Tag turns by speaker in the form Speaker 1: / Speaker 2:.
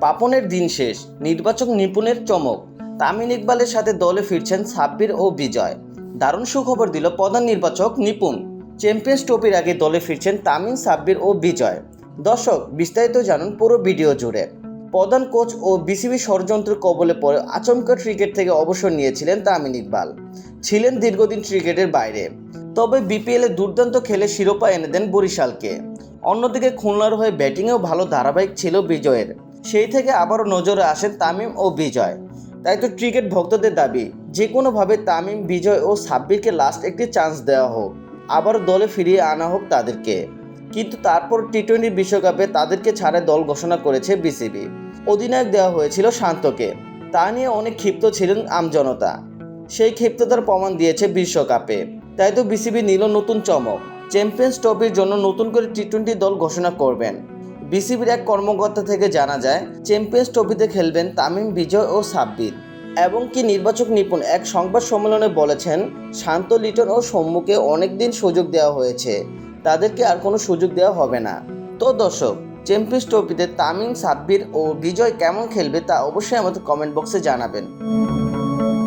Speaker 1: পাপনের দিন শেষ, নির্বাচক নিপুণের চমক। তামিম ইকবালের সাথে দলে ফিরছেন সাব্বির ও বিজয়। দারুণ সুখবর দিল প্রধান নির্বাচক নিপুণ। চ্যাম্পিয়ন্স ট্রফির আগে দলে ফিরছেন তামিম, সাব্বির ও বিজয়। দর্শক, বিস্তারিত জানুন পুরো ভিডিও জুড়ে। প্রধান কোচ ও বিসিবি ষড়যন্ত্রের কবলে পড়ে আচমকা ক্রিকেট থেকে অবসর নিয়েছিলেন তামিম ইকবাল। ছিলেন দীর্ঘদিন ক্রিকেটের বাইরে, তবে বিপিএলে দুর্দান্ত খেলে শিরোপা এনে দেন বরিশালকে। অন্যদিকে খুলনার হয়ে ব্যাটিংয়েও ভালো ধারাবাহিক ছিল বিজয়ের। সেই থেকে আবারও নজরে আসেন তামিম ও বিজয়। তাই তো ক্রিকেট ভক্তদের দাবি, যে কোনোভাবে তামিম, বিজয় ও সাব্বিরকে লাস্ট একটি চান্স দেওয়া হোক, আবারও দলে ফিরিয়ে আনা হোক তাদেরকে। কিন্তু তারপর টি-20 বিশ্বকাপে তাদেরকে ছাড়ে দল ঘোষণা করেছে বিসিবি। অধিনায়ক দেওয়া হয়েছিল শান্তকে। তা নিয়ে অনেক ক্ষিপ্ত ছিলেন আমজনতা। সেই ক্ষিপ্ততার প্রমাণ দিয়েছে বিশ্বকাপে। তাই তো বিসিবি নিল নতুন চমক। চ্যাম্পিয়ন্স ট্রফির জন্য নতুন করে টি-20 দল ঘোষণা করবেন। বিসিবির এক কর্মকর্তা থেকে জানা যায়, চ্যাম্পিয়ন্স ট্রফিতে খেলবেন তামিম, বিজয় ও সাব্বির। এবং কি নির্বাচক নিপুণ এক সংবাদ সম্মেলনে বলেছেন, শান্ত, লিটন ও সৌম্যকে অনেকদিন সুযোগ দেওয়া হয়েছে, তাদেরকে আর কোনো সুযোগ দেওয়া হবে না। তো দর্শক, চ্যাম্পিয়ন্স ট্রফিতে তামিম, সাব্বির ও বিজয় কেমন খেলবে তা অবশ্যই আমাদের কমেন্ট বক্সে জানাবেন।